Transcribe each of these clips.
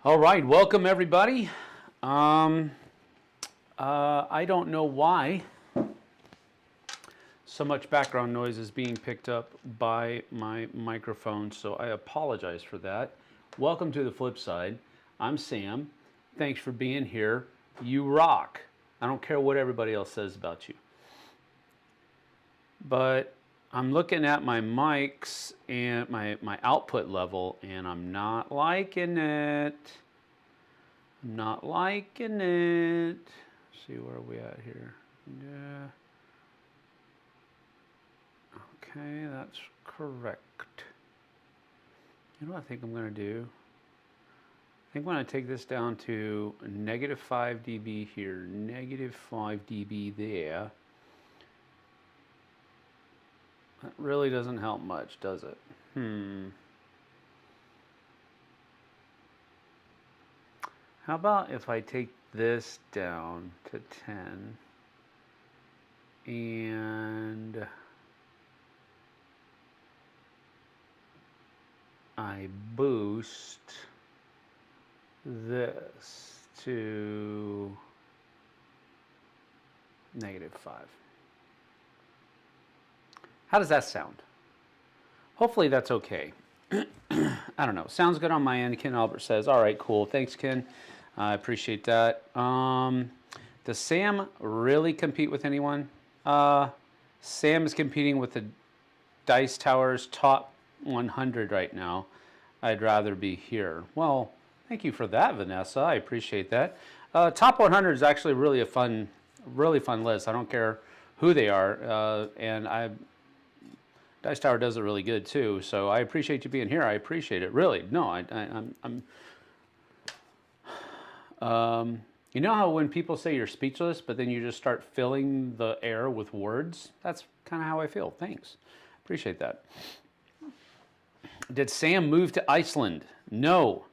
All right, welcome everybody. I don't know why so much background noise is being picked up by my microphone, so I apologize for that. Welcome to the Flipside. I'm Sam. Thanks for being here. You rock. I don't care what everybody else says about you. But I'm looking at my mics and my output level, and I'm not liking it. I'm not liking it. Let's see, where are we at here? Yeah. Okay, that's correct. You know what I think I'm going to do? I think I'm going to take this down to negative 5 dB here, negative 5 dB there. That really doesn't help much, does it? How about if I take this down to 10 and I boost this to negative 5. How does that sound? Hopefully that's okay. I don't know. Sounds good on my end. Ken Albert says, all right, cool. Thanks, Ken. I appreciate that. Does Sam really compete with anyone? Sam is competing with the Dice Tower's top 100 right now. I'd rather be here. Well, thank you for that, Vanessa. I appreciate that. Top 100 is actually really fun list. I don't care who they are, and Dice Tower does it really good too. So I appreciate you being here. I appreciate it. Really, no, you know how when people say you're speechless, but then you just start filling the air with words? That's kind of how I feel. Thanks. Appreciate that. Did Sam move to Iceland? No.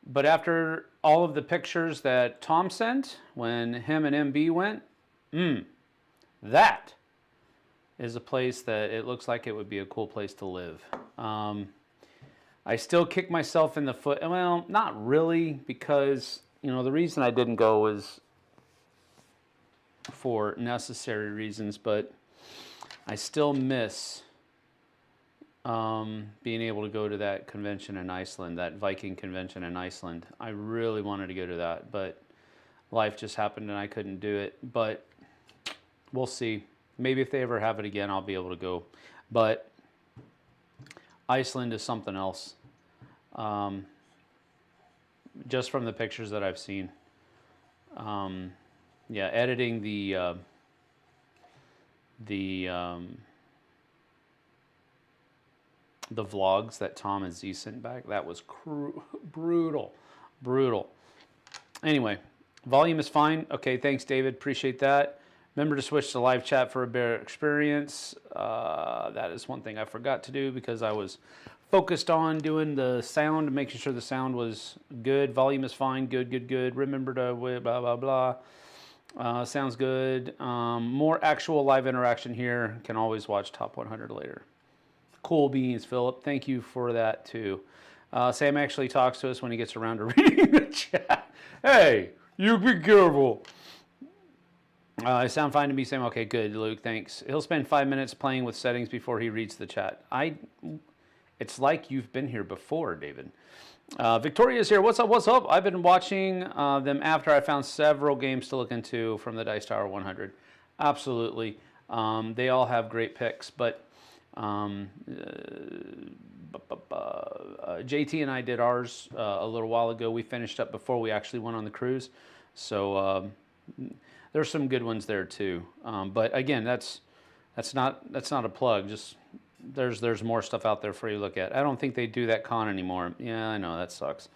But after all of the pictures that Tom sent when him and MB went, that is a place that it looks like it would be a cool place to live. I still kick myself in the foot. Well, not really, because, you know, the reason I didn't go was for necessary reasons, but I still miss being able to go to that convention in Iceland, that Viking convention in Iceland. I really wanted to go to that, but life just happened and I couldn't do it. But we'll see. Maybe if they ever have it again, I'll be able to go. But Iceland is something else. Just from the pictures that I've seen. Yeah, editing the vlogs that Tom and Z sent back, that was brutal. Anyway, volume is fine. Okay, thanks, David. Appreciate that. Remember to switch to live chat for a better experience. That is one thing I forgot to do because I was focused on doing the sound, making sure the sound was good. Volume is fine. Good. Remember to blah, blah, blah. Sounds good. More actual live interaction here. Can always watch Top 100 later. Cool beans, Philip. Thank you for that, too. Sam actually talks to us when he gets around to reading the chat. Hey, you be careful. I sound fine to me, Sam. Okay, good, Luke. Thanks. He'll spend 5 minutes playing with settings before he reads the chat. It's like you've been here before, David. Victoria's here. What's up? I've been watching them after I found several games to look into from the Dice Tower 100. Absolutely. They all have great picks, but JT and I did ours a little while ago. We finished up before we actually went on the cruise. So there's some good ones there too. But again, that's not a plug. Just there's more stuff out there for you to look at. I don't think they do that con anymore. Yeah, I know, that sucks.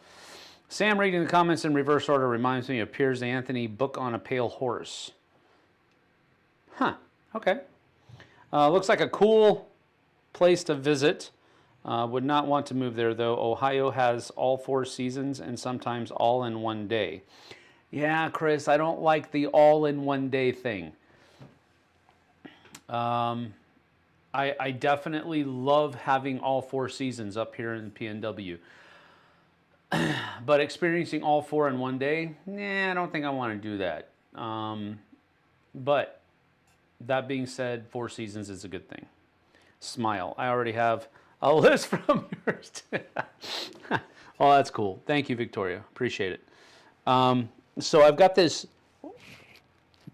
Sam reading the comments in reverse order reminds me of Piers Anthony, Book on a Pale Horse. Huh, okay. Looks like a cool place to visit. Would not want to move there though. Ohio has all 4 seasons and sometimes all in one day. Yeah, Chris, I don't like the all in one day thing. I definitely love having all 4 seasons up here in PNW. But experiencing all 4 in one day, nah, I don't think I want to do that. But that being said, 4 seasons is a good thing. Smile. I already have a list from yours. Oh, that's cool. Thank you, Victoria. Appreciate it. So I've got this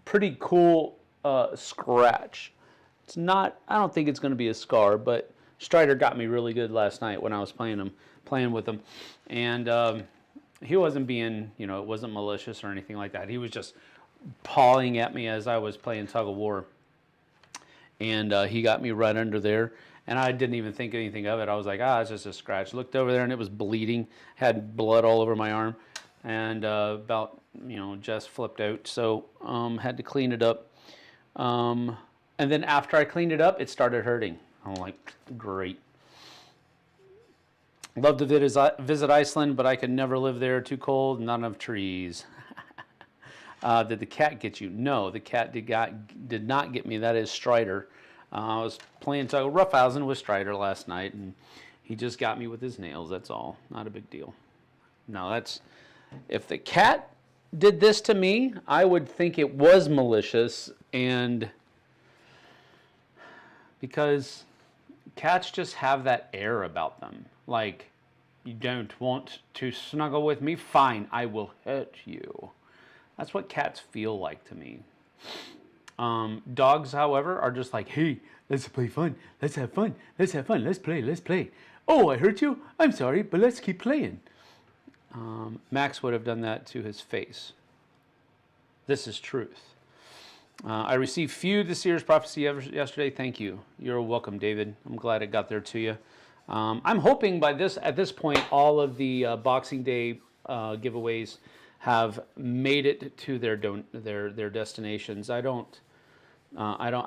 pretty cool scratch. It's not, I don't think it's going to be a scar, but Strider got me really good last night when I was playing with him. And he wasn't being, you know, it wasn't malicious or anything like that. He was just pawing at me as I was playing tug of war. And he got me right under there. And I didn't even think anything of it. I was like, it's just a scratch. Looked over there and it was bleeding. Had blood all over my arm. And about, you know, just flipped out. So had to clean it up. And then after I cleaned it up, it started hurting. I'm like, great. Love to visit Iceland, but I could never live there. Too cold, not enough trees. Did the cat get you? No, the cat did not get me. That is Strider. I was playing roughhousing with Strider last night, and he just got me with his nails. That's all. Not a big deal. No, that's... If the cat did this to me, I would think it was malicious, and... Because cats just have that air about them. Like, you don't want to snuggle with me? Fine, I will hurt you. That's what cats feel like to me. Dogs, however, are just like, hey, let's play fun. Let's have fun. Let's have fun. Let's play. Let's play. Oh, I hurt you? I'm sorry, but let's keep playing. Max would have done that to his face. This is truth. I received few this year's prophecy yesterday. Thank you. You're welcome, David. I'm glad it got there to you. I'm hoping at this point, all of the Boxing Day giveaways have made it to their destinations. I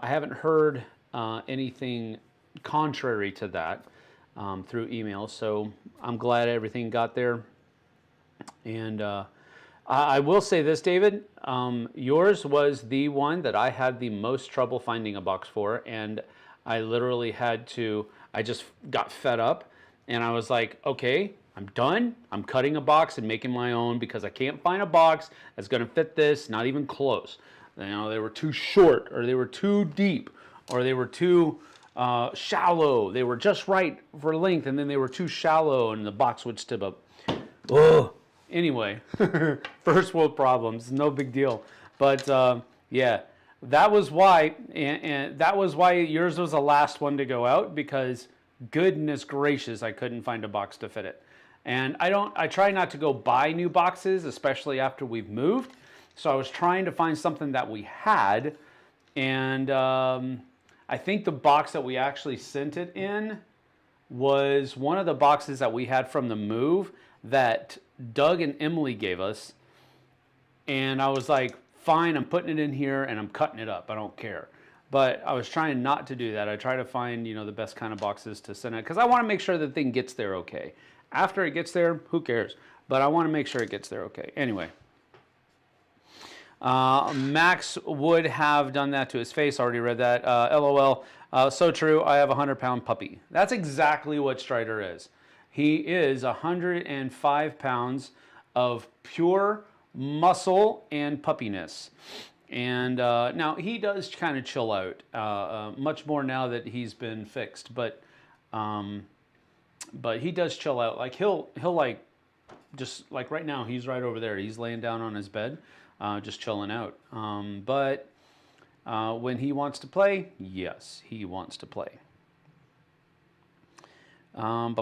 haven't heard anything contrary to that through email. So I'm glad everything got there. And I will say this, David, yours was the one that I had the most trouble finding a box for, and I literally I just got fed up, and I was like, okay, I'm done. I'm cutting a box and making my own because I can't find a box that's going to fit this, not even close. You know, they were too short, or they were too deep, or they were too shallow. They were just right for length, and then they were too shallow, and the box would step up. Ugh. Anyway, first world problems, no big deal. But yeah, that was why, and that was why yours was the last one to go out, because goodness gracious, I couldn't find a box to fit it. And I try not to go buy new boxes, especially after we've moved. So I was trying to find something that we had, and I think the box that we actually sent it in was one of the boxes that we had from the move that Doug and Emily gave us, and I was like, fine, I'm putting it in here and I'm cutting it up. I don't care. But I was trying not to do that. I try to find, you know, the best kind of boxes to send it, because I want to make sure the thing gets there okay. After it gets there, who cares? But I want to make sure it gets there okay. Anyway, Max would have done that to his face. Already read that. LOL. So true. I have a 100-pound puppy. That's exactly what Strider is. He is 105 pounds of pure muscle and puppiness. And now he does kind of chill out, much more now that he's been fixed. But he does chill out. Like he'll like, just like right now, he's right over there. He's laying down on his bed, just chilling out. But when he wants to play, yes, he wants to play. First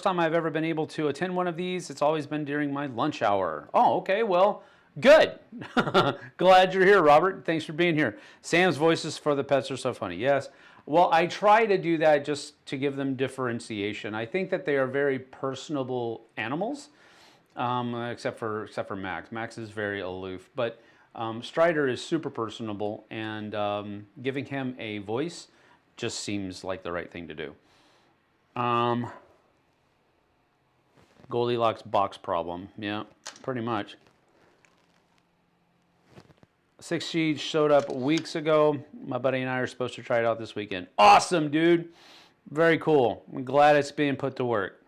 time I've ever been able to attend one of these. It's always been during my lunch hour. Oh, okay, well, good. Glad you're here, Robert. Thanks for being here. Sam's voices for the pets are so funny. Yes. Well, I try to do that just to give them differentiation. I think that they are very personable animals, except for Max. Max is very aloof, but Strider is super personable, and giving him a voice just seems like the right thing to do. Goldilocks box problem. Yeah, pretty much. 6G showed up weeks ago. My buddy and I are supposed to try it out this weekend. Awesome, dude. Very cool. I'm glad it's being put to work.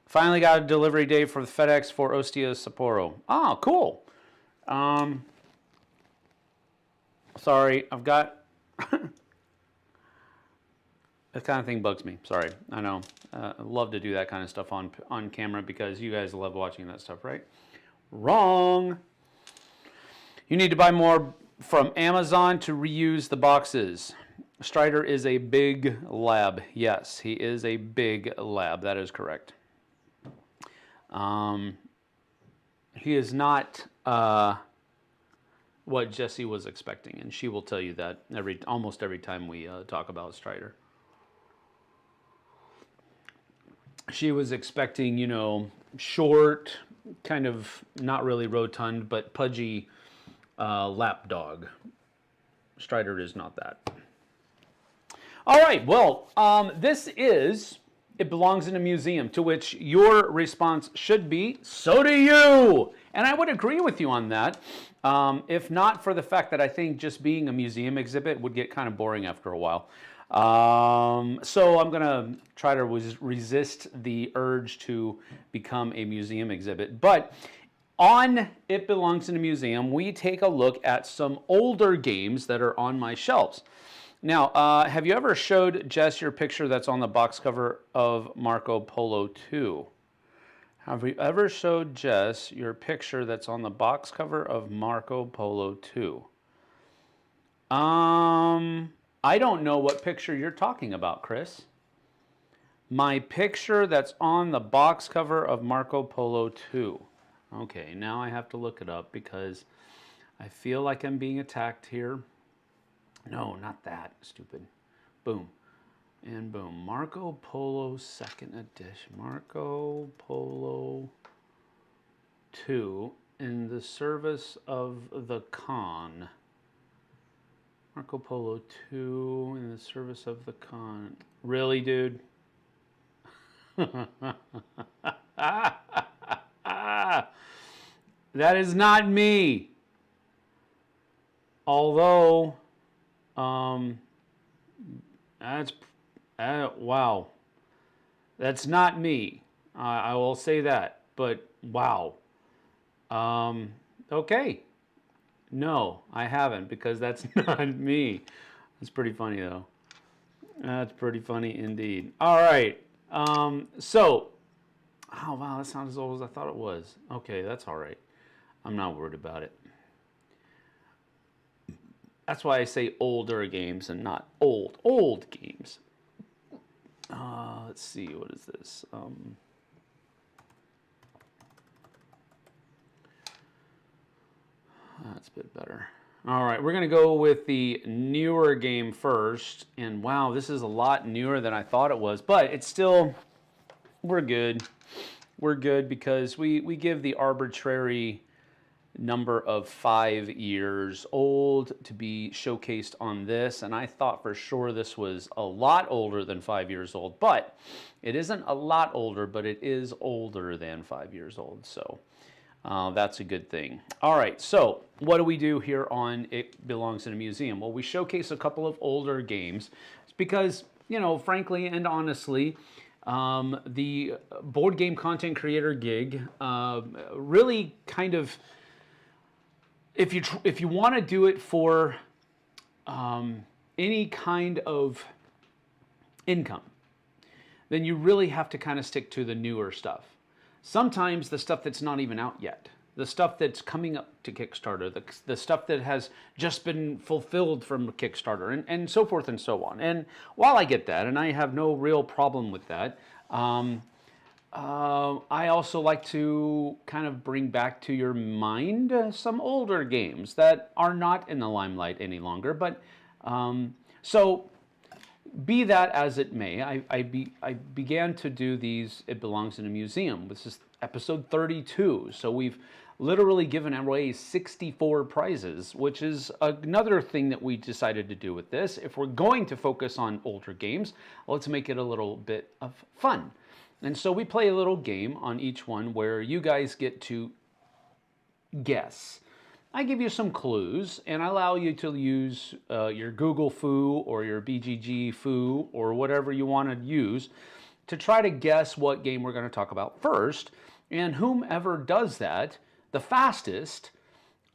Finally got a delivery date for the FedEx for Ostia Sapporo. Oh, cool. Sorry, I've got... That kind of thing bugs me. Sorry, I know. I love to do that kind of stuff on camera because you guys love watching that stuff, right? Wrong. You need to buy more from Amazon to reuse the boxes. Strider is a big lab. Yes, he is a big lab. That is correct. He is not what Jessie was expecting, and she will tell you that almost every time we talk about Strider. She was expecting, you know, short, kind of not really rotund, but pudgy lap dog. Strider is not that. All right, well, this is It Belongs in a Museum, to which your response should be, so do you! And I would agree with you on that, if not for the fact that I think just being a museum exhibit would get kind of boring after a while. So I'm going to try to resist the urge to become a museum exhibit. But on It Belongs in a Museum, we take a look at some older games that are on my shelves. Now, have you ever showed Jess your picture that's on the box cover of Marco Polo 2? Have you ever showed Jess your picture that's on the box cover of Marco Polo 2? I don't know what picture you're talking about, Chris. My picture that's on the box cover of Marco Polo 2. Okay, now I have to look it up because I feel like I'm being attacked here. No, not that. Stupid. Boom. And boom. Marco Polo 2nd edition. Marco Polo 2 in the service of the Khan. Marco Polo 2 in the service of the Khan. Really, dude? That is not me. Although, wow. That's not me. I will say that. But, wow. Okay. No, I haven't, because that's not me. That's pretty funny, though. That's pretty funny indeed. All right. So, oh, wow, that's not as old as I thought it was. Okay, that's all right. I'm not worried about it. That's why I say older games and not old games. Let's see, what is this? That's a bit better. All right, we're going to go with the newer game first. And wow, this is a lot newer than I thought it was. But it's still, we're good. We're good because we give the arbitrary number of 5 years old to be showcased on this. And I thought for sure this was a lot older than 5 years old. But it isn't a lot older, but it is older than 5 years old. So that's a good thing. All right, so what do we do here on It Belongs in a Museum? Well, we showcase a couple of older games because, you know, frankly and honestly, the board game content creator gig really kind of, if you want to do it for any kind of income, then you really have to kind of stick to the newer stuff. Sometimes the stuff that's not even out yet, the stuff that's coming up to Kickstarter, the stuff that has just been fulfilled from Kickstarter, and so forth and so on. And while I get that, and I have no real problem with that, I also like to kind of bring back to your mind some older games that are not in the limelight any longer. But so be that as it may, I began to do these It Belongs in a Museum. This is episode 32. So we've literally given away 64 prizes, which is another thing that we decided to do with this. If we're going to focus on older games, let's make it a little bit of fun. And so we play a little game on each one where you guys get to guess. I give you some clues and I allow you to use your Google Foo or your BGG Foo or whatever you want to use to try to guess what game we're going to talk about first. And whomever does that the fastest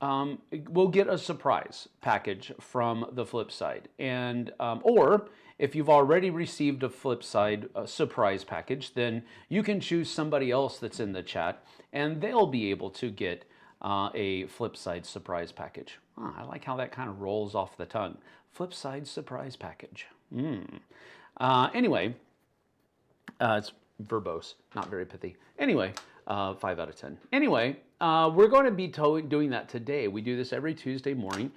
will get a surprise package from the Flipside. And or if you've already received a Flipside surprise package, then you can choose somebody else that's in the chat, and they'll be able to get a Flipside surprise package. Oh, I like how that kind of rolls off the tongue. Flipside surprise package. Anyway, it's verbose, not very pithy. Anyway, 5 out of 10. Anyway, we're going to be doing that today. We do this every Tuesday morning.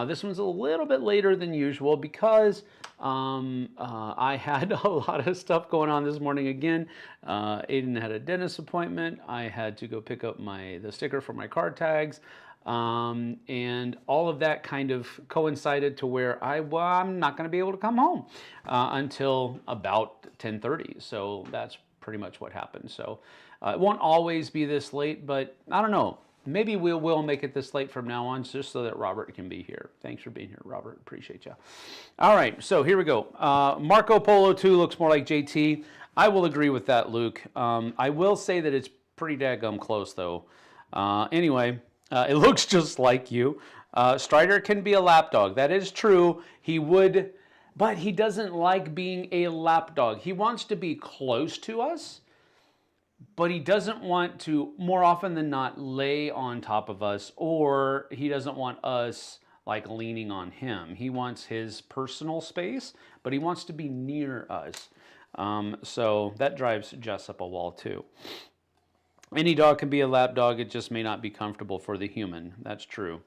This one's a little bit later than usual because I had a lot of stuff going on this morning again. Aiden had a dentist appointment. I had to go pick up the sticker for my card tags. And all of that kind of coincided to where I'm not going to be able to come home until about 10:30. So that's pretty much what happened. So it won't always be this late, but I don't know. Maybe we will make it this late from now on just so that Robert can be here. Thanks for being here, Robert. Appreciate you. All right, so here we go. Marco Polo 2 looks more like JT. I will agree with that, Luke. I will say that it's pretty daggum close, though. Anyway, it looks just like you. Strider can be a lapdog. That is true. He would, but he doesn't like being a lapdog. He wants to be close to us, but he doesn't want to, more often than not, lay on top of us, or he doesn't want us like leaning on him. He wants his personal space, but he wants to be near us. So that drives Jess up a wall too. Any dog can be a lap dog, it just may not be comfortable for the human. That's true.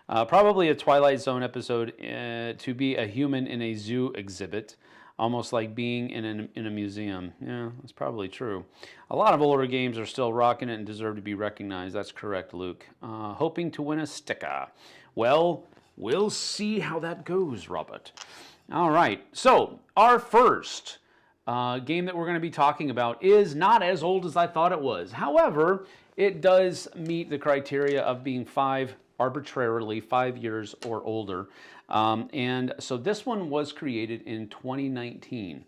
Probably a Twilight Zone episode to be a human in a zoo exhibit. Almost like being in a museum. Yeah, that's probably true. A lot of older games are still rocking it and deserve to be recognized. That's correct, Luke. Hoping to win a sticker. Well, we'll see how that goes, Robert. All right, so our first game that we're going to be talking about is not as old as I thought it was. However, it does meet the criteria of being arbitrarily 5 years or older. And so this one was created in 2019.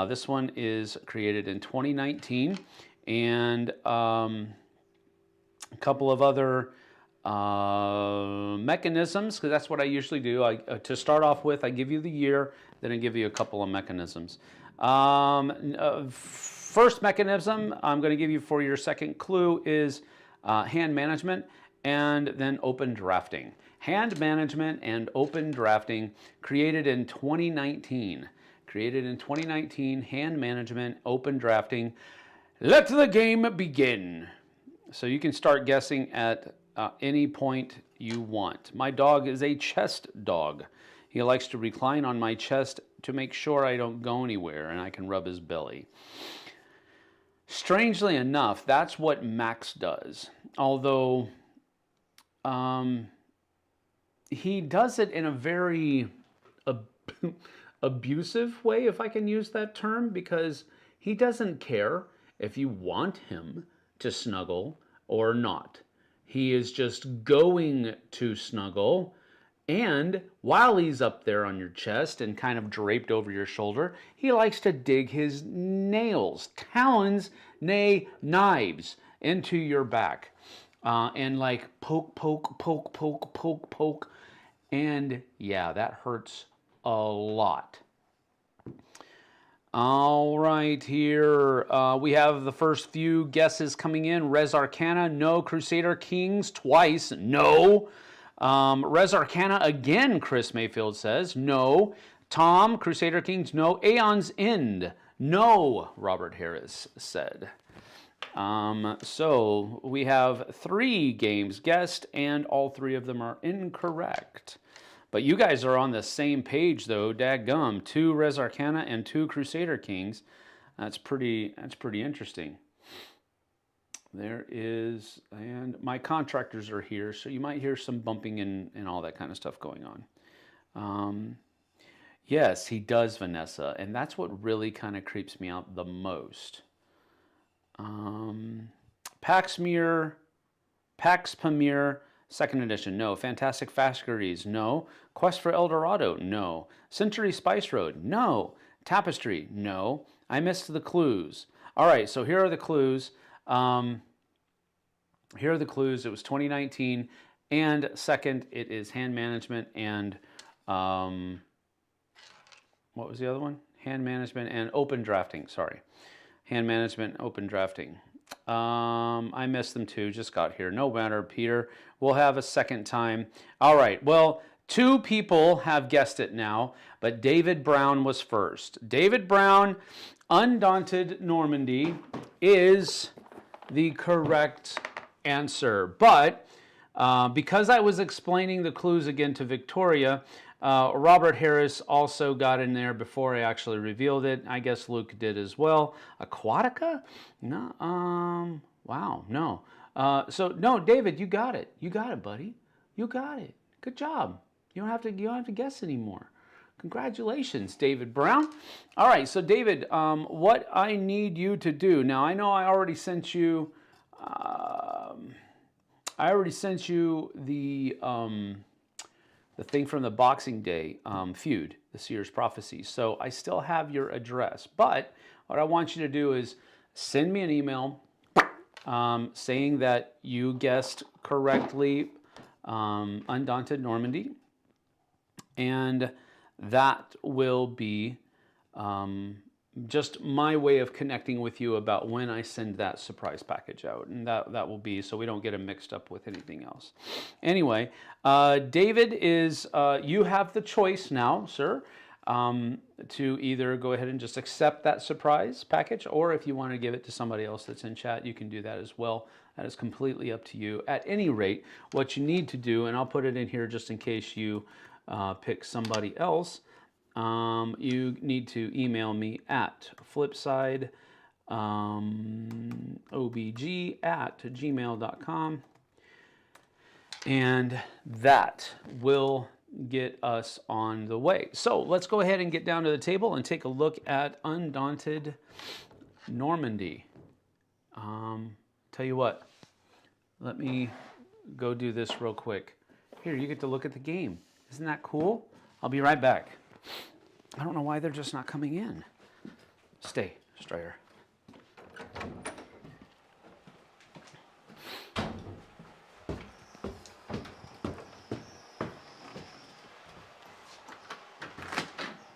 This one is created in 2019, and a couple of other mechanisms, because that's what I usually do. To start off with, I give you the year, then I give you a couple of mechanisms. First mechanism I'm going to give you for your second clue is hand management, and then open drafting. Hand management and open drafting, created in 2019. Created in 2019, hand management, open drafting. Let the game begin. So you can start guessing at any point you want. My dog is a chest dog. He likes to recline on my chest to make sure I don't go anywhere and I can rub his belly. Strangely enough, that's what Max does. Although he does it in a very abusive way, if I can use that term, because he doesn't care if you want him to snuggle or not. He is just going to snuggle, and while he's up there on your chest and kind of draped over your shoulder, he likes to dig his nails, talons, nay, knives, into your back. And like poke, poke, poke, poke, poke, poke. And yeah, that hurts a lot. All right, here we have the first few guesses coming in. Res Arcana, no. Crusader Kings, twice, no. Res Arcana again, Chris Mayfield says, no. Tom, Crusader Kings, no. Aeon's End, no, Robert Harris said. So we have 3 games guessed, and all 3 of them are incorrect. But you guys are on the same page, though. Dadgum, 2 Res Arcana and 2 Crusader Kings. That's pretty interesting. There is, and my contractors are here, so you might hear some bumping and all that kind of stuff going on. Yes, he does, Vanessa, and that's what really kind of creeps me out the most. Pax Pamir, 2nd edition, no. Fantastic Factories, no. Quest for El Dorado, no. Century Spice Road, no. Tapestry, no. I missed the clues. All right, so here are the clues. Here are the clues. It was 2019. And second, it is hand management and what was the other one? Hand management and open drafting. Sorry. Hand management, open drafting. I missed them too. Just got here. No matter, Peter. We'll have a second time. All right. Well, 2 people have guessed it now, but David Brown was first. David Brown, Undaunted Normandy is the correct answer. But because I was explaining the clues again to Victoria, Robert Harris also got in there before I actually revealed it. I guess Luke did as well. Aquatica? No. Wow. No. So no, David, you got it. You got it, buddy. You got it. Good job. You don't have to guess anymore. Congratulations, David Brown. All right. So David, what I need you to do now. I know I already sent you. The thing from the Boxing Day feud, the Seer's Prophecy. So I still have your address. But what I want you to do is send me an email saying that you guessed correctly Undaunted Normandy. And that will be just my way of connecting with you about when I send that surprise package out. And that will be so we don't get them mixed up with anything else. Anyway, David, you have the choice now, sir, to either go ahead and just accept that surprise package, or if you want to give it to somebody else that's in chat, you can do that as well. That is completely up to you. At any rate, what you need to do, and I'll put it in here just in case you pick somebody else, you need to email me at Flipside obg@gmail.com, and that will get us on the way. So let's go ahead and get down to the table and take a look at Undaunted Normandy. Tell you what, let me go do this real quick. Here, you get to look at the game. Isn't that cool? I'll be right back. I don't know why they're just not coming in. Stay, Strider.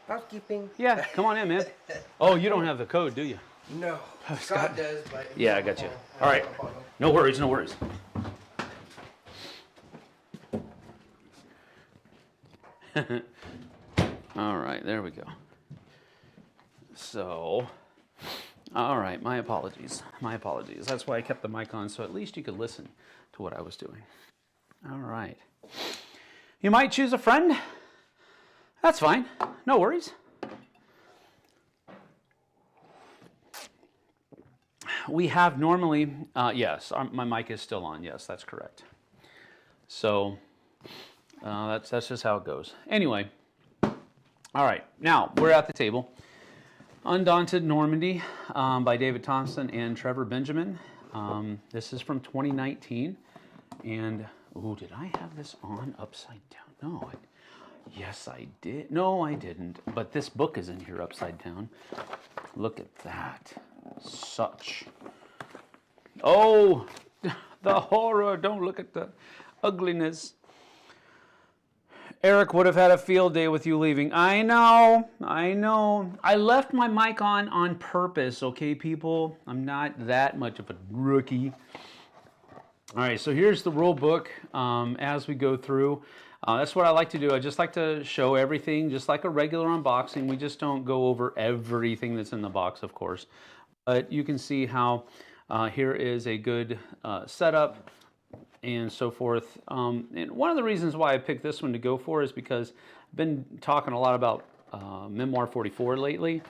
Housekeeping. Yeah, come on in, man. Oh, you don't have the code, do you? No. Scott does, but... Yeah, I got you. All right. No worries, no worries. All right, there we go. So, all right, my apologies. My apologies. That's why I kept the mic on, so at least you could listen to what I was doing. All right. You might choose a friend. That's fine. No worries. We have normally, yes, my mic is still on. Yes, that's correct. So that's just how it goes. Anyway, all right, now we're at the table. Undaunted Normandy by David Thompson and Trevor Benjamin. This is from 2019. And, ooh, did I have this on upside down? No, yes, I did. No, I didn't. But this book is in here upside down. Look at that. Such. Oh, the horror. Don't look at the ugliness. Eric would have had a field day with you leaving. I know. I left my mic on purpose, okay, people? I'm not that much of a rookie. All right, so here's the rule book as we go through. That's what I like to do. I just like to show everything, just like a regular unboxing. We just don't go over everything that's in the box, of course. But you can see how here is a good setup and so forth. And one of the reasons why I picked this one to go for is because I've been talking a lot about Memoir 44 lately.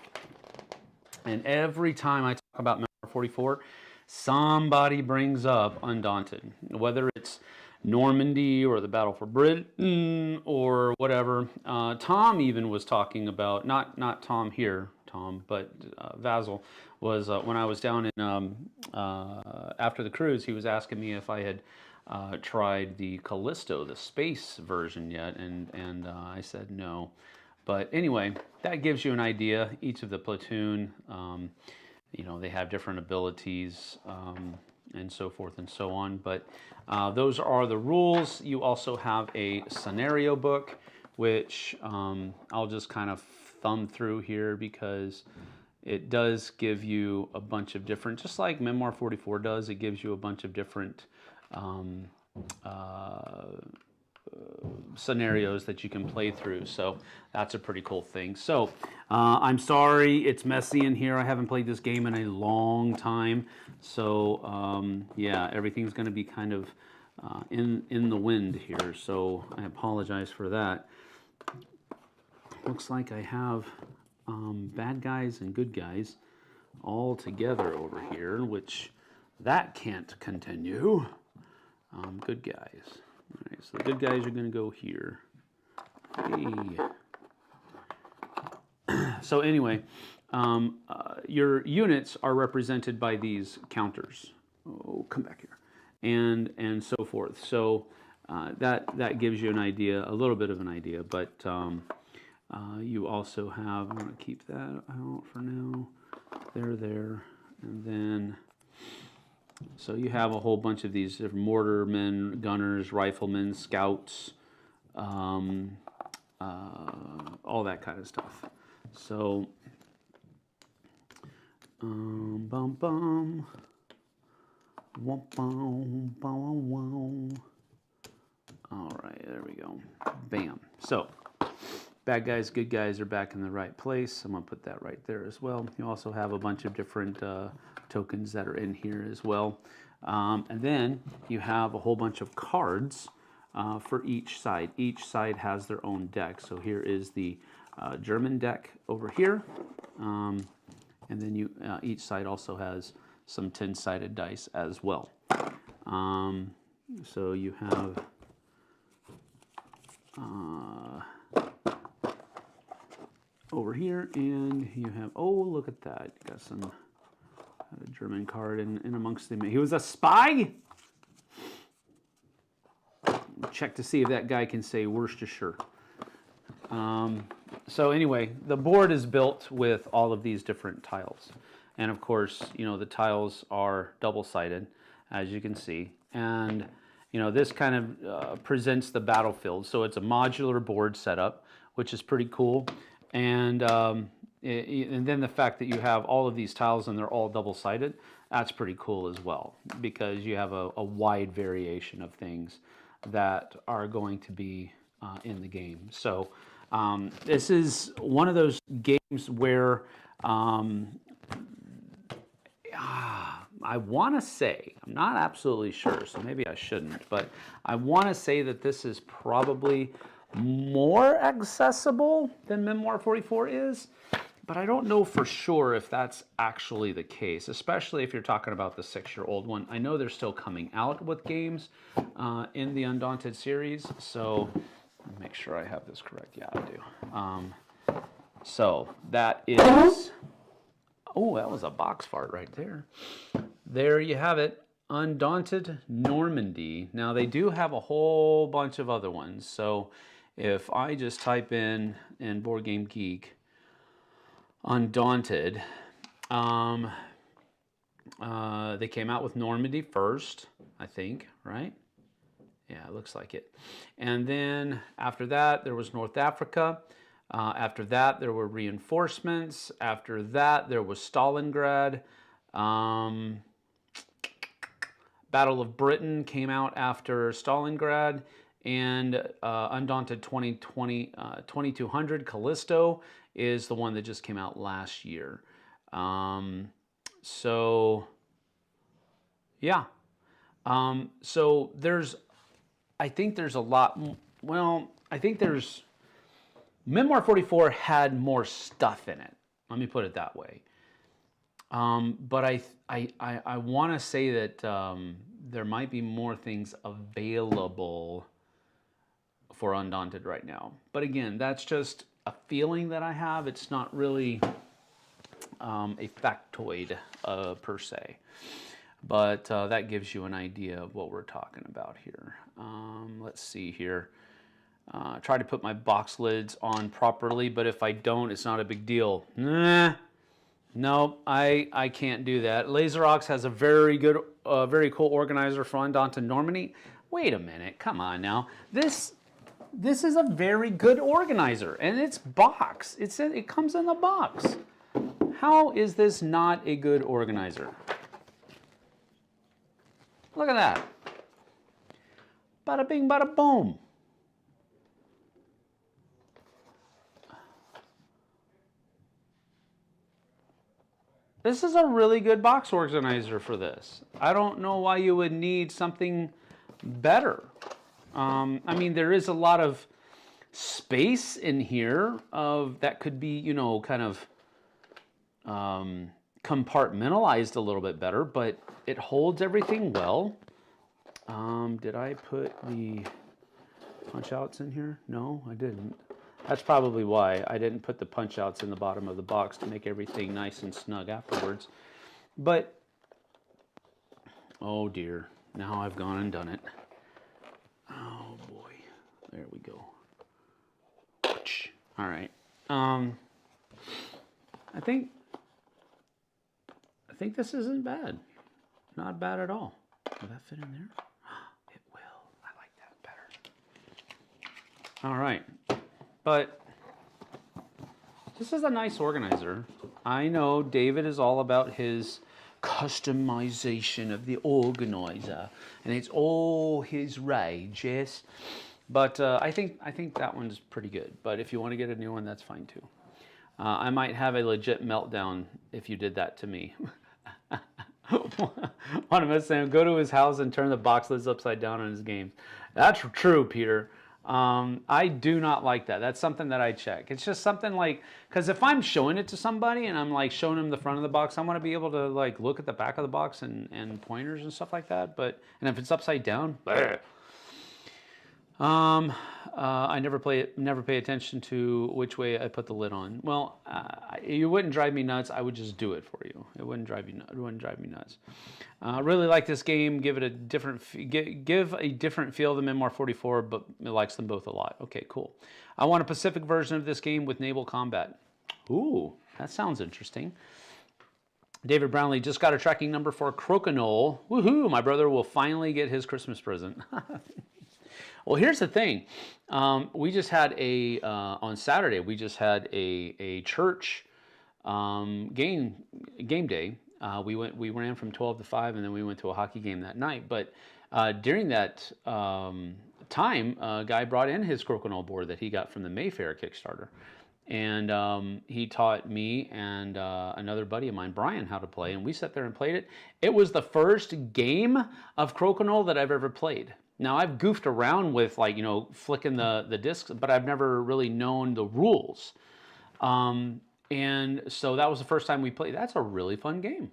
And every time I talk about Memoir 44, somebody brings up Undaunted, whether it's Normandy or the Battle for Britain or whatever. Tom even was talking about, not Tom here, Tom, but Vasil was, when I was down in, after the cruise, he was asking me if I had tried the Callisto, the space version yet, and I said no. But anyway, that gives you an idea. Each of the platoon, you know, they have different abilities and so forth and so on. But those are the rules. You also have a scenario book, which I'll just kind of thumb through here because it does give you a bunch of different, just like Memoir 44 does, it gives you a bunch of different scenarios that you can play through. So that's a pretty cool thing. So I'm sorry it's messy in here. I haven't played this game in a long time. So yeah, everything's going to be kind of in the wind here. So I apologize for that. Looks like I have bad guys and good guys all together over here, which that can't continue. Good guys. All right, so the good guys are going to go here. Hey. So anyway, your units are represented by these counters. Oh, come back here. And so forth. So that gives you an idea, a little bit of an idea, but you also have, I'm going to keep that out for now. They're there. And then, so you have a whole bunch of these different mortarmen, gunners, riflemen, scouts, all that kind of stuff. So, bum bum, wum bum bum wum. All right, there we go. Bam. So, bad guys, good guys are back in the right place. I'm gonna put that right there as well. You also have a bunch of different tokens that are in here as well. And then you have a whole bunch of cards for each side. Each side has their own deck. So here is the German deck over here. And then each side also has some 10-sided dice as well. So you have over here, and you have, oh, look at that. You got some a German card in amongst them. He was a spy? Check to see if that guy can say Worcestershire. So anyway, the board is built with all of these different tiles. And of course, you know, the tiles are double-sided, as you can see. And, you know, this kind of presents the battlefield. So it's a modular board setup, which is pretty cool. And then the fact that you have all of these tiles and they're all double-sided, that's pretty cool as well, because you have a wide variation of things that are going to be in the game. So this is one of those games where I want to say, I'm not absolutely sure, so maybe I shouldn't, but I want to say that this is probably more accessible than Memoir 44 is, but I don't know for sure if that's actually the case, especially if you're talking about the 6-year-old one. I know they're still coming out with games in the Undaunted series, so let me make sure I have this correct. Yeah, I do. So that is, oh, that was a box fart right there. There you have it. Undaunted Normandy. Now they do have a whole bunch of other ones. So if I just type in Board Game Geek, Undaunted, they came out with Normandy first, I think, right? Yeah, it looks like it. And then after that, there was North Africa. After that, there were reinforcements. After that, there was Stalingrad. Battle of Britain came out after Stalingrad, and Undaunted 2200 Callisto is the one that just came out last year. So yeah, so I think there's a lot. Well, I think there's Memoir 44 had more stuff in it. Let me put it that way. But I want to say that there might be more things available for Undaunted right now. But again, that's just a feeling that I have. It's not really a factoid per se. But that gives you an idea of what we're talking about here. Let's see here. try to put my box lids on properly, but if I don't, it's not a big deal. Nah, no, I can't do that. LaserOx has a very good, very cool organizer for Undaunted Normandy. Wait a minute, come on now. This is a very good organizer, and it's box. It comes in the box. How is this not a good organizer? Look at that. Bada bing, bada boom. This is a really good box organizer for this. I don't know why you would need something better. I mean, there is a lot of space in here that could be, you know, kind of compartmentalized a little bit better, but it holds everything well. Did I put the punch outs in here? No, I didn't. That's probably why I didn't put the punch outs in the bottom of the box to make everything nice and snug afterwards. But, oh dear, now I've gone and done it. Oh boy, there we go. All right. I think this isn't bad. Not bad at all. Will that fit in there? It will. I like that better. All right. But this is a nice organizer. I know David is all about his customization of the organizer, and it's all his rage, yes. But I think that one's pretty good. But if you want to get a new one, that's fine too. I might have a legit meltdown if you did that to me. One of us saying, go to his house and turn the box lids upside down on his games. That's true, Peter. I do not like that. That's something that I check. It's just something like, because if I'm showing it to somebody and I'm like showing them the front of the box, I want to be able to like look at the back of the box and pointers and stuff like that. And if it's upside down, I never pay attention to which way I put the lid on. Well, you wouldn't drive me nuts. I would just do it for you. It wouldn't drive me nuts. Really like this game. Give it a different feel than Memoir 44, but it likes them both a lot. Okay, cool. I want a Pacific version of this game with naval combat. Ooh, that sounds interesting. David Brownlee just got a tracking number for Crokinole. Woohoo! My brother will finally get his Christmas present. Well, here's the thing. We just had on Saturday, we just had a church game day. We ran from 12 to 5, and then we went to a hockey game that night. But during that time, a guy brought in his Crokinole board that he got from the Mayfair Kickstarter. And he taught me and another buddy of mine, Brian, how to play. And we sat there and played it. It was the first game of Crokinole that I've ever played. Now, I've goofed around with, like, you know, flicking the discs, but I've never really known the rules. And so that was the first time we played. That's a really fun game.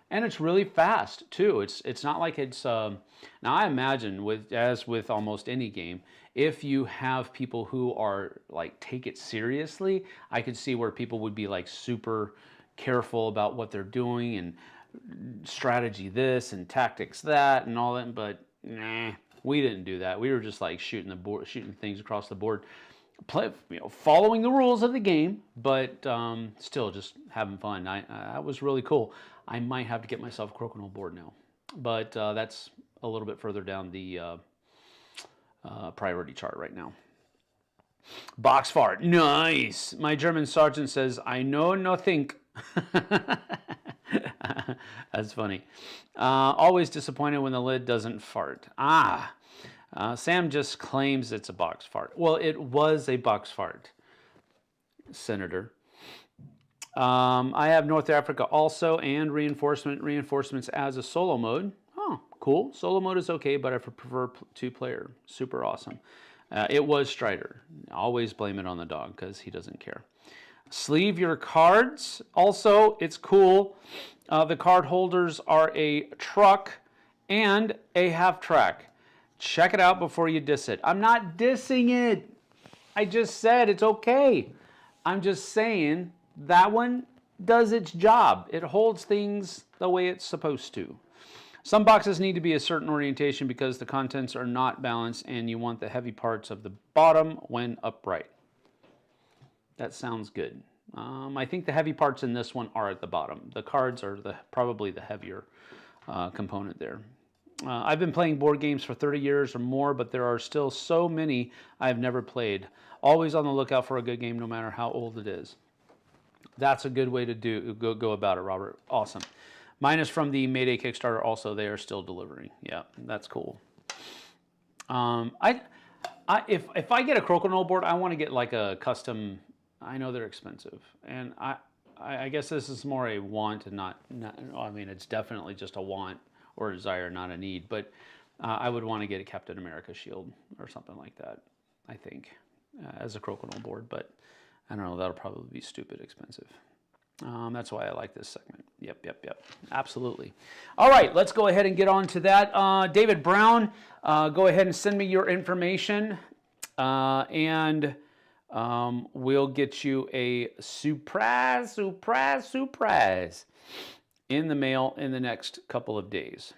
And it's really fast, too. It's not like it's... now, I imagine, as with almost any game, if you have people who are, like, take it seriously, I could see where people would be, like, super careful about what they're doing and strategy this and tactics that and all that, but... Nah, we didn't do that. We were just like shooting things across the board, following the rules of the game, but still just having fun. That was really cool. I might have to get myself a Crokinole board now, but that's a little bit further down the priority chart right now. Box fart, nice. My German sergeant says, "I know nothing." That's funny. Always disappointed when the lid doesn't fart. Sam just claims it's a box fart. Well, it was a box fart, Senator. I have North Africa also and reinforcements as a solo mode. Oh, cool. Solo mode is okay, but I prefer two-player. Super awesome. It was Strider. Always blame it on the dog because he doesn't care. Sleeve your cards. Also, it's cool. The card holders are a truck and a half track. Check it out before you diss it. I'm not dissing it. I just said it's okay. I'm just saying that one does its job. It holds things the way it's supposed to. Some boxes need to be a certain orientation because the contents are not balanced and you want the heavy parts of the bottom when upright. That sounds good. I think the heavy parts in this one are at the bottom. The cards are probably the heavier component there. I've been playing board games for 30 years or more, but there are still so many I've never played. Always on the lookout for a good game, no matter how old it is. That's a good way to go about it, Robert. Awesome. Mine is from the Mayday Kickstarter also. They are still delivering. Yeah, that's cool. If I get a Crokinole board, I want to get like a custom. I know they're expensive, and I guess this is more a want and not. I mean, it's definitely just a want or a desire, not a need. But I would want to get a Captain America shield or something like that. I think as a Crokinole board, but I don't know. That'll probably be stupid expensive. That's why I like this segment. Yep. Absolutely. All right, let's go ahead and get on to that. David Brown, go ahead and send me your information, and we'll get you a surprise in the mail in the next couple of days.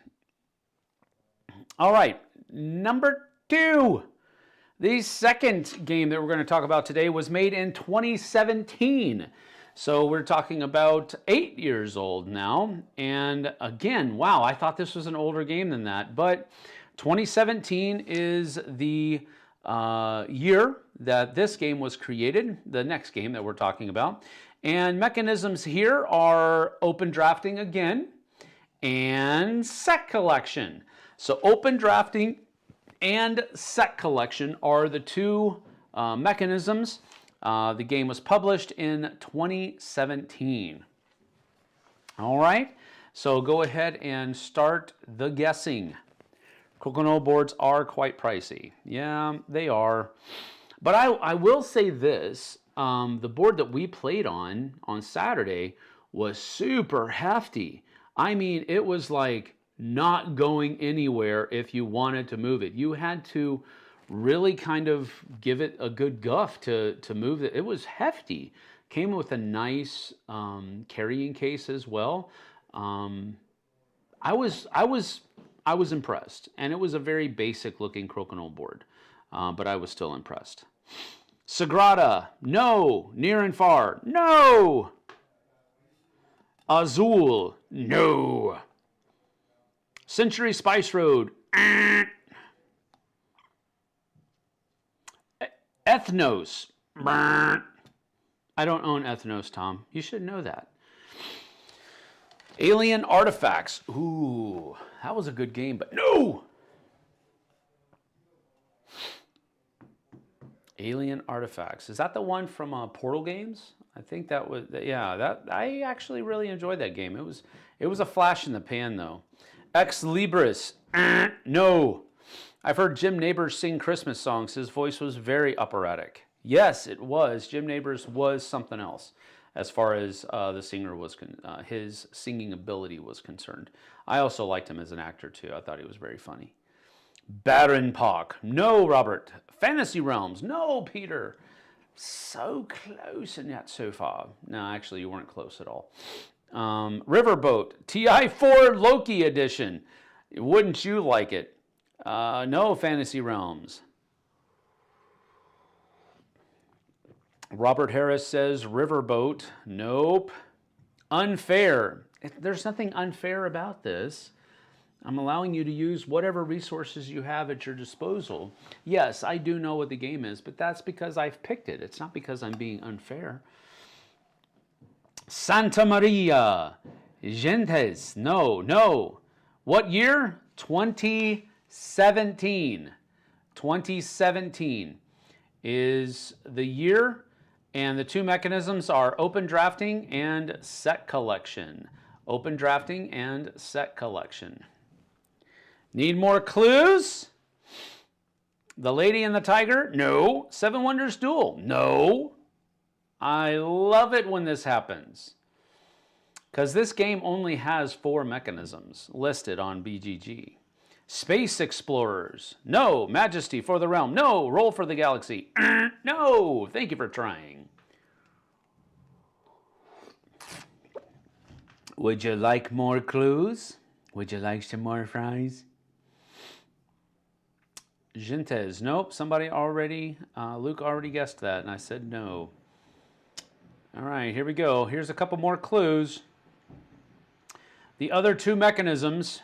All right, number 2. The second game that we're going to talk about today was made in 2017. So we're talking about 8 years old now. And again, wow, I thought this was an older game than that. But 2017 is the year that this game was created, the next game that we're talking about. And mechanisms here are open drafting again and set collection. So open drafting and set collection are the two mechanisms. The game was published in 2017. All right, so go ahead and start the guessing. Crokinole boards are quite pricey. Yeah, they are. But I will say this, the board that we played on Saturday was super hefty. I mean, it was like not going anywhere if you wanted to move it. You had to really kind of give it a good guff to move it. It was hefty. Came with a nice carrying case as well. I was impressed, and it was a very basic looking Crokinole board, but I was still impressed. Sagrada, no. Near and Far, no. Azul, no. Century Spice Road, Ethnos. I don't own Ethnos, Tom. You should know that. Alien Artifacts. Ooh, that was a good game, but no! Alien Artifacts. Is that the one from Portal Games? I think that was, yeah, that I actually really enjoyed that game. It was a flash in the pan, though. Ex Libris. No. I've heard Jim Nabors sing Christmas songs. His voice was very operatic. Yes, it was. Jim Nabors was something else as far as the singer was, his singing ability was concerned. I also liked him as an actor, too. I thought he was very funny. Baron Park. No, Robert. Fantasy Realms. No, Peter. So close and yet so far. No, actually, you weren't close at all. Riverboat. TI4 Loki Edition. Wouldn't you like it? No, Fantasy Realms. Robert Harris says Riverboat. Nope. Unfair. There's nothing unfair about this. I'm allowing you to use whatever resources you have at your disposal. Yes, I do know what the game is, but that's because I've picked it. It's not because I'm being unfair. Santa Maria. Gentes. No. What year? 2017. 2017 is the year, and the two mechanisms are open drafting and set collection. Open drafting and set collection. Need more clues? The Lady and the Tiger? No. Seven Wonders Duel? No. I love it when this happens, because this game only has 4 mechanisms listed on BGG. Space Explorers? No. Majesty for the Realm? No. Roll for the Galaxy? No. Thank you for trying. Would you like more clues? Would you like some more fries? Gentes, nope, somebody already, Luke already guessed that, and I said no. All right, here we go. Here's a couple more clues. The other two mechanisms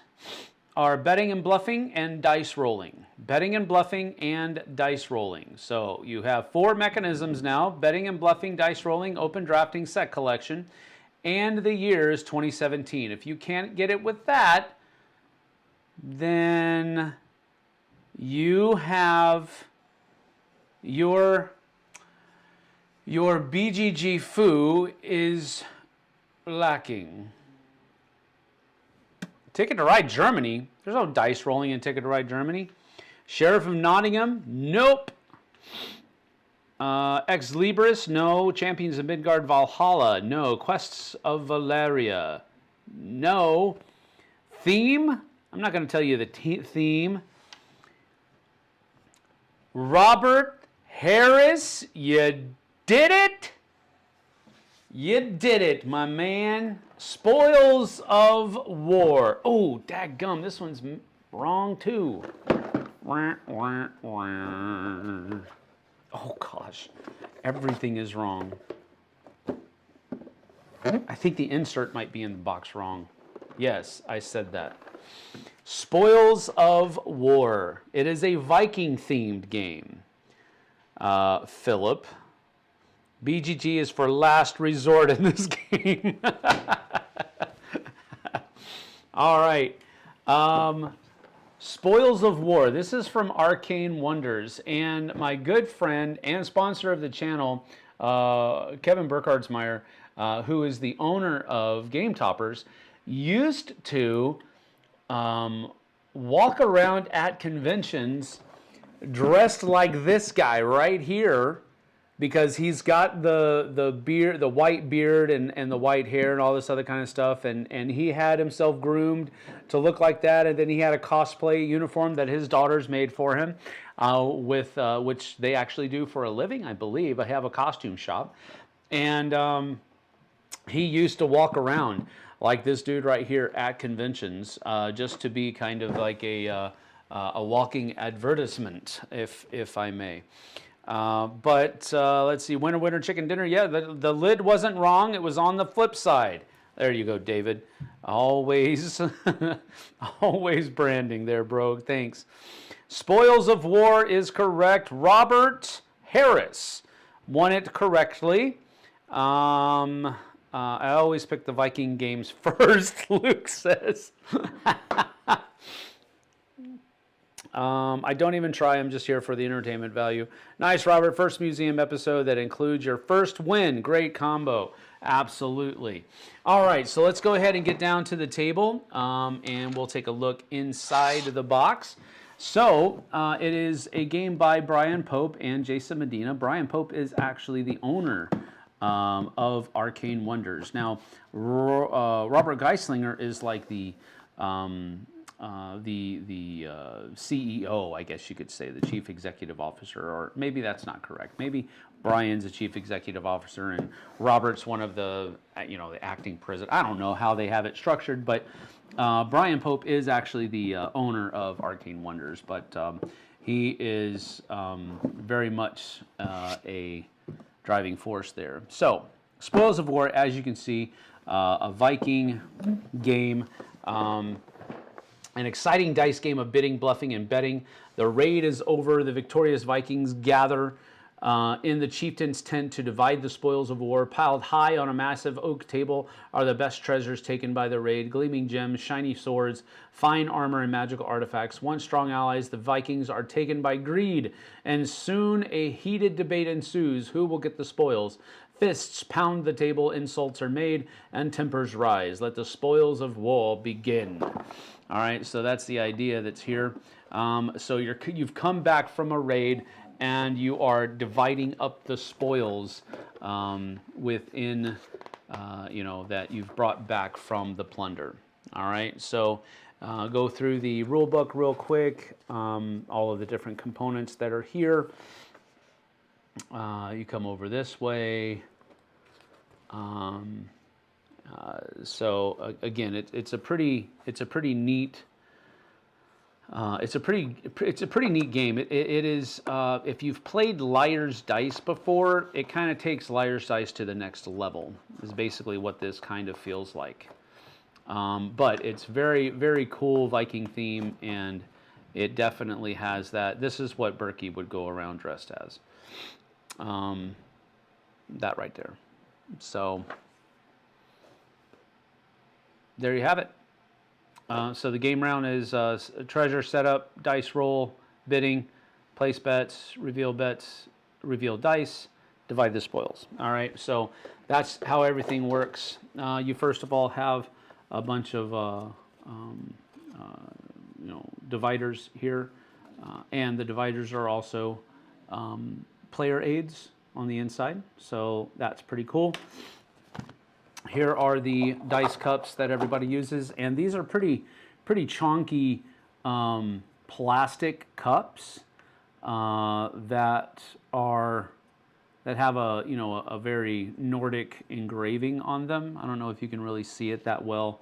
are betting and bluffing and dice rolling. Betting and bluffing and dice rolling. So you have 4 mechanisms now: betting and bluffing, dice rolling, open drafting, set collection, and the year is 2017. If you can't get it with that, then you have your BGG foo is lacking. Ticket to Ride Germany. There's no dice rolling in Ticket to Ride Germany. Sheriff of Nottingham. Nope. Ex Libris. No. Champions of Midgard Valhalla. No. Quests of Valeria. No. Theme. I'm not going to tell you the theme. Robert Harris. You did it. You did it, my man. Spoils of War. Oh, dadgum, this one's wrong too. Oh gosh, everything is wrong. I think the insert might be in the box wrong. Yes, I said that. Spoils of War. It is a Viking-themed game. Philip. BGG is for last resort in this game. All right. Spoils of War. This is from Arcane Wonders. And my good friend and sponsor of the channel, Kevin Burkhardsmeyer, who is the owner of Game Toppers, used to walk around at conventions dressed like this guy right here, because he's got the beard, the white beard and the white hair and all this other kind of stuff, and he had himself groomed to look like that, and then he had a cosplay uniform that his daughters made for him, with which they actually do for a living, I believe. I have a costume shop, and he used to walk around like this dude right here at conventions, just to be kind of like a walking advertisement, if I may. But let's see, winner, winner, chicken dinner. Yeah, the lid wasn't wrong. It was on the flip side. There you go, David. Always, always branding there, bro. Thanks. Spoils of War is correct. Robert Harris won it correctly. I always pick the Viking games first, Luke says. I don't even try. I'm just here for the entertainment value. Nice, Robert. First museum episode that includes your first win. Great combo. Absolutely. All right, so let's go ahead and get down to the table, and we'll take a look inside the box. So it is a game by Brian Pope and Jason Medina. Brian Pope is actually the owner of Arcane Wonders. Now, Robert Geislinger is like the CEO, I guess you could say, the chief executive officer, or maybe that's not correct. Maybe Brian's the chief executive officer and Robert's one of the, the acting president. I don't know how they have it structured, but Brian Pope is actually the owner of Arcane Wonders, but he is very much a driving force there. So, Spoils of War, as you can see, a Viking game. An exciting dice game of bidding, bluffing, and betting. The raid is over. The victorious Vikings gather in the chieftain's tent to divide the spoils of war. Piled high on a massive oak table are the best treasures taken by the raid: gleaming gems, shiny swords, fine armor, and magical artifacts. Once strong allies, the Vikings are taken by greed, and soon a heated debate ensues. Who will get the spoils? Fists pound the table, insults are made, and tempers rise. Let the spoils of war begin. All right, so that's the idea that's here. So you've come back from a raid, and you are dividing up the spoils within, that you've brought back from the plunder. All right, so go through the rule book real quick, all of the different components that are here. You come over this way. So again, it's a pretty neat. It's a pretty neat game. It is if you've played Liar's Dice before, it kind of takes Liar's Dice to the next level. Is basically what this kind of feels like. But it's very cool Viking theme, and it definitely has that. This is what Berkey would go around dressed as. That right there. So there you have it. So the game round is treasure setup, dice roll, bidding, place bets, reveal dice, divide the spoils. All right, so that's how everything works. You first of all have a bunch of dividers here, and the dividers are also player aids on the inside, so that's pretty cool. Here are the dice cups that everybody uses, and these are pretty chonky plastic cups that have a very Nordic engraving on them. I don't know if you can really see it that well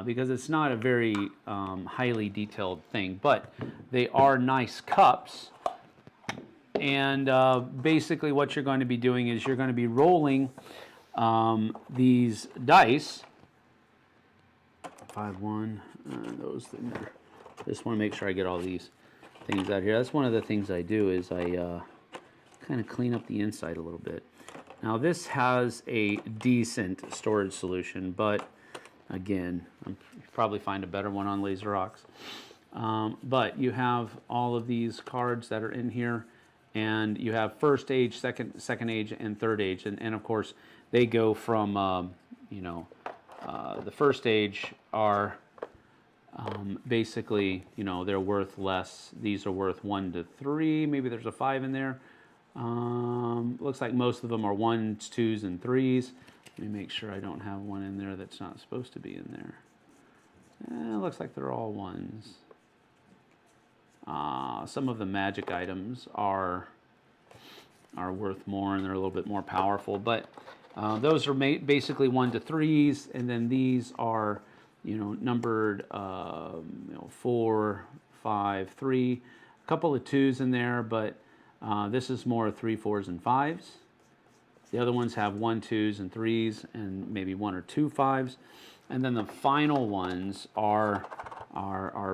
because it's not a very highly detailed thing, but they are nice cups. And basically what you're going to be doing is you're going to be rolling these dice. 5, 1, those things there. Just want to make sure I get all these things out here. That's one of the things I do is I kind of clean up the inside a little bit. Now this has a decent storage solution, but again, you probably find a better one on Laser Rocks. But you have all of these cards that are in here, and you have first age, second age, and third age, and of course they go from the first age are basically they're worth less. These are worth 1 to 3. Maybe there's a 5 in there. Looks like most of them are 1s, 2s, and 3s. Let me make sure I don't have one in there that's not supposed to be in there. It looks like they're all 1s. Some of the magic items are worth more, and they're a little bit more powerful, but those are basically 1 to 3s, and then these are numbered 4, 5, 3, a couple of 2s in there, but this is more 3, 4s, and 5s. The other ones have 1, 2s, and 3s, and maybe 1 or 2 5s, and then the final ones are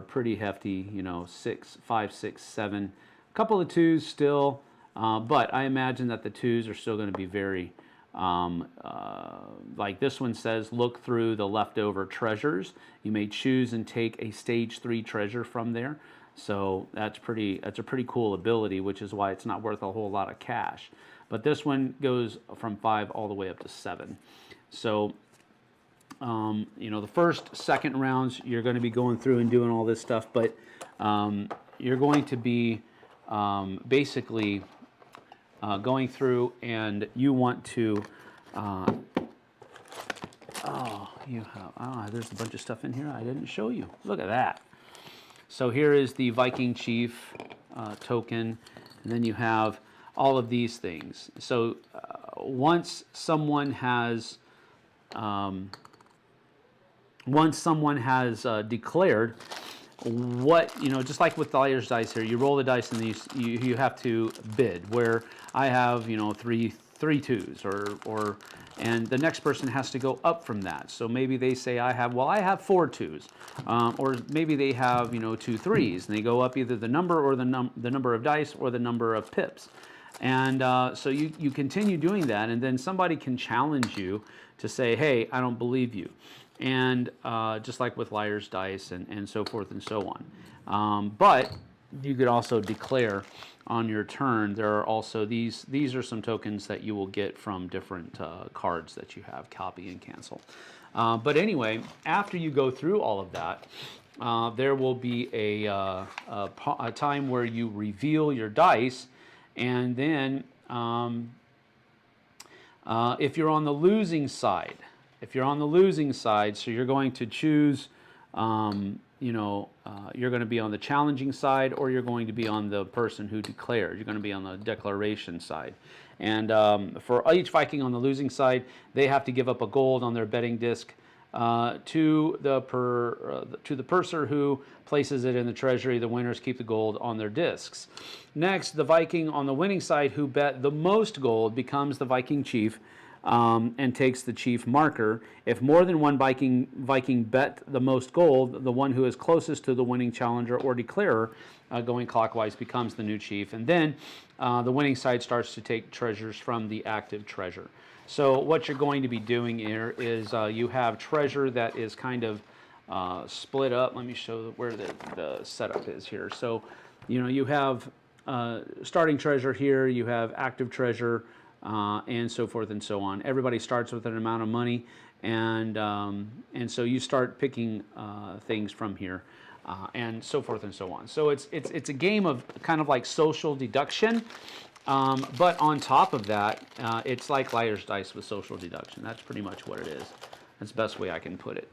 pretty hefty, 6, 5, 6, 7, a couple of 2s still, but I imagine that the 2s are still going to be very like this one says, look through the leftover treasures. You may choose and take a stage 3 treasure from there. So that's a pretty cool ability, which is why it's not worth a whole lot of cash. But this one goes from 5 all the way up to 7. So the first, second rounds, you're going to be going through and doing all this stuff, but you're going to be basically going through, and you want to there's a bunch of stuff in here I didn't show you. Look at that. So here is the Viking Chief token, and then you have all of these things. So once someone has declared what, just like with the Liar's Dice here, you roll the dice and you have to bid, where I have, 3 2s, and the next person has to go up from that. So maybe they say I have 4 2s, or maybe they have, 2 3s, and they go up either the number or the number of dice or the number of pips. And so you continue doing that, and then somebody can challenge you to say, hey, I don't believe you. And just like with Liar's Dice and so forth and so on. But you could also declare on your turn. There are also these are some tokens that you will get from different cards that you have, copy and cancel. But anyway, after you go through all of that, there will be a time where you reveal your dice, and then if you're on the losing side, so you're going to choose, you're going to be on the challenging side, or you're going to be on the person who declared. You're going to be on the declaration side. And for each Viking on the losing side, they have to give up a gold on their betting disc to the purser who places it in the treasury. The winners keep the gold on their discs. Next, the Viking on the winning side who bet the most gold becomes the Viking chief and takes the chief marker. If more than one Viking bet the most gold, the one who is closest to the winning challenger or declarer going clockwise becomes the new chief. And then the winning side starts to take treasures from the active treasure. So what you're going to be doing here is you have treasure that is kind of split up. Let me show where the setup is here. So, you have starting treasure here, you have active treasure, and so forth and so on. Everybody starts with an amount of money, and so you start picking things from here, and so forth and so on. So it's a game of kind of like social deduction. But on top of that, it's like liar's dice with social deduction. That's pretty much what it is. That's the best way I can put it.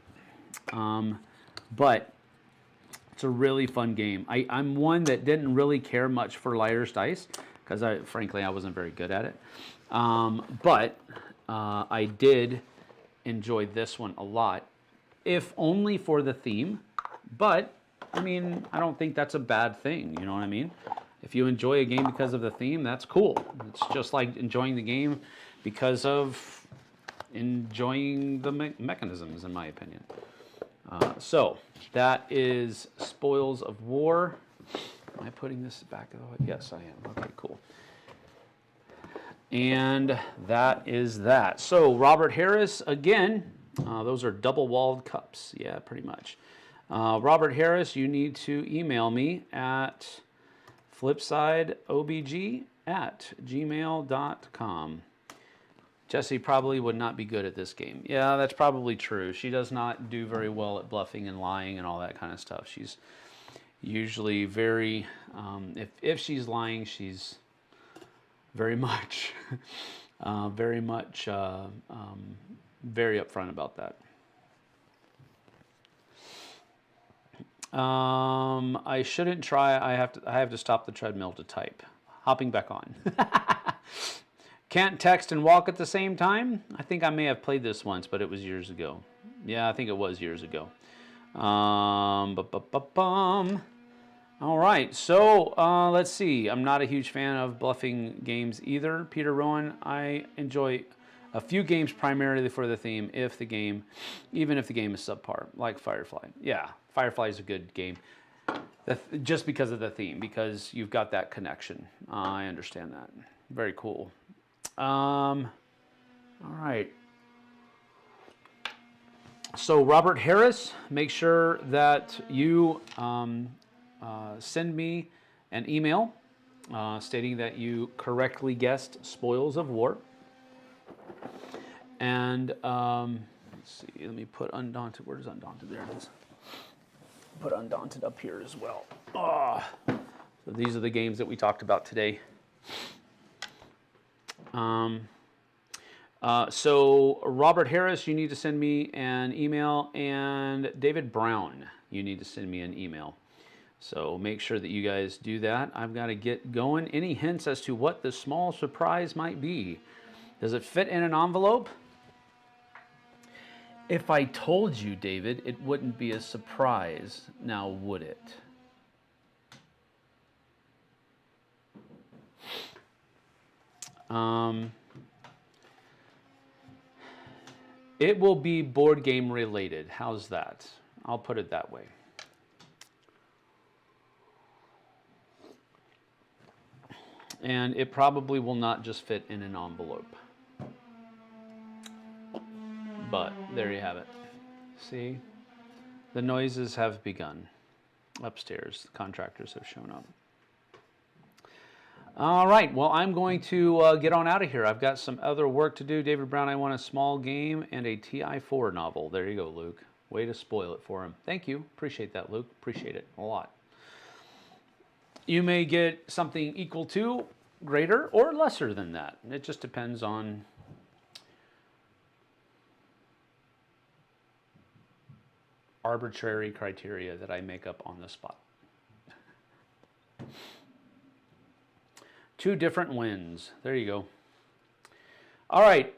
But it's a really fun game. I'm one that didn't really care much for liar's dice because frankly, I wasn't very good at it. But I did enjoy this one a lot, if only for the theme. But I mean, I don't think that's a bad thing. You know what I mean? If you enjoy a game because of the theme, that's cool. It's just like enjoying the game because of enjoying the mechanisms, in my opinion. So that is Spoils of War. Am I putting this back? Yes, I am. Okay, cool. And that is that. So Robert Harris, again, those are double-walled cups. Yeah, pretty much. Robert Harris, you need to email me at flipsideobg@gmail.com. Jessie probably would not be good at this game. Yeah, that's probably true. She does not do very well at bluffing and lying and all that kind of stuff. She's usually very, if she's lying, she's very much, very upfront about that. I shouldn't try. I have to stop the treadmill to type. Hopping back on. Can't text and walk at the same time. I think I may have played this once, but it was years ago. Yeah, I think it was years ago. All right, so let's see. I'm not a huge fan of bluffing games either. Peter Rowan, I enjoy a few games primarily for the theme, even if the game is subpar, like Firefly. Yeah, Firefly is a good game, just because of the theme, because you've got that connection. I understand that. Very cool. All right. So Robert Harris, make sure that you send me an email stating that you correctly guessed Spoils of War. And let's see, let me put Undaunted. Where's Undaunted? There it is. Put Undaunted up here as well. Oh. So these are the games that we talked about today. So Robert Harris, you need to send me an email, and David Brown, you need to send me an email. So make sure that you guys do that. I've got to get going. Any hints as to what the small surprise might be? Does it fit in an envelope? If I told you, David, it wouldn't be a surprise. Now, would it? It will be board game related. How's that? I'll put it that way. And it probably will not just fit in an envelope. But there you have it. See? The noises have begun. Upstairs, the contractors have shown up. All right, well, I'm going to get on out of here. I've got some other work to do. David Brown, I want a small game and a TI-4 novel. There you go, Luke. Way to spoil it for him. Thank you. Appreciate that, Luke. Appreciate it a lot. You may get something equal to, greater, or lesser than that. It just depends on arbitrary criteria that I make up on the spot. 2 different wins. There you go. All right.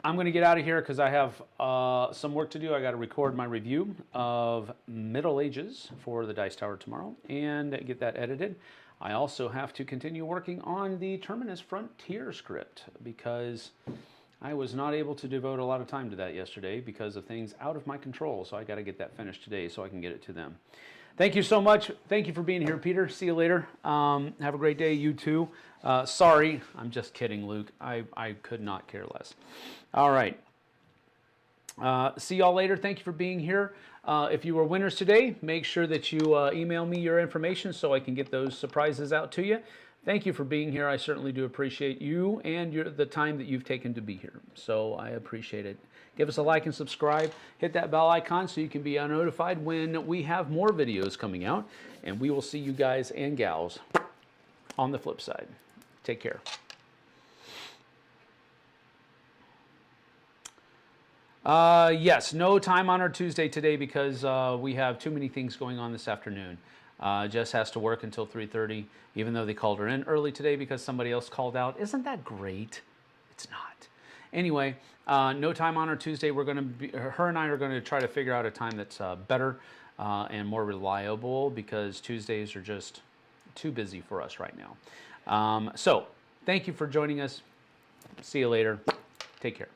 I'm going to get out of here because I have some work to do. I got to record my review of Middle Ages for the Dice Tower tomorrow and get that edited. I also have to continue working on the Terminus Frontier script because I was not able to devote a lot of time to that yesterday because of things out of my control. So I got to get that finished today so I can get it to them. Thank you so much. Thank you for being here, Peter. See you later. Have a great day. You too. Sorry. I'm just kidding, Luke. I could not care less. All right. See y'all later. Thank you for being here. If you were winners today, make sure that you email me your information so I can get those surprises out to you. Thank you for being here. I certainly do appreciate you and the time that you've taken to be here. So I appreciate it. Give us a like and subscribe. Hit that bell icon so you can be notified when we have more videos coming out. And we will see you guys and gals on the flip side. Take care. Yes, no time on our Tuesday today because we have too many things going on this afternoon. Jess has to work until 3:30, even though they called her in early today because somebody else called out. Isn't that great? It's not. Anyway, no time on our Tuesday. We're going to be, her and I are going to try to figure out a time that's better and more reliable because Tuesdays are just too busy for us right now. So, thank you for joining us. See you later. Take care.